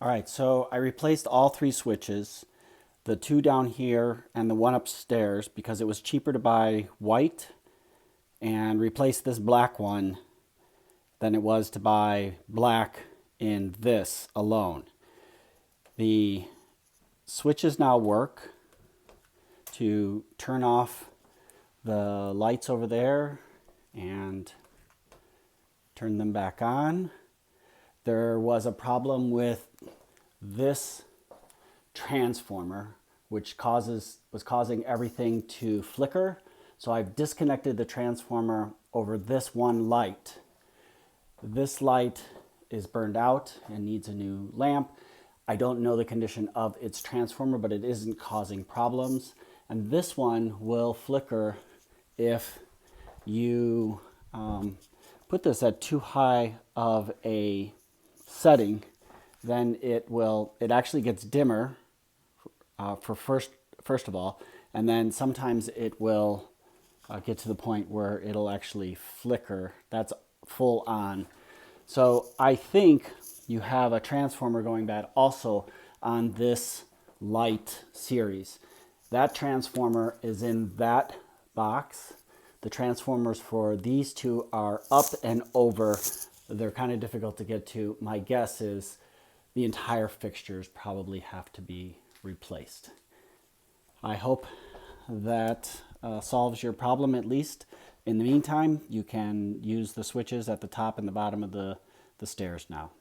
All right, so I replaced all three switches, the two down here and the one upstairs, because it was cheaper to buy white and replace this black one than it was to buy black in this alone. The switches now work to turn off the lights over there and turn them back on. There was a problem with this transformer, which was causing everything to flicker. So I've disconnected the transformer over this one light. This light is burned out and needs a new lamp. I don't know the condition of its transformer, but it isn't causing problems. And this one will flicker if you put this at too high of a setting. Then it actually gets dimmer for first of all, and then sometimes it will get to the point where it'll actually flicker. That's full on. So I think you have a transformer going bad also on this light series. That transformer is in that box. The transformers for these two are up and over. They're kind of difficult to get to. My guess is the entire fixtures probably have to be replaced. I hope that solves your problem at least. In the meantime, you can use the switches at the top and the bottom of the stairs now.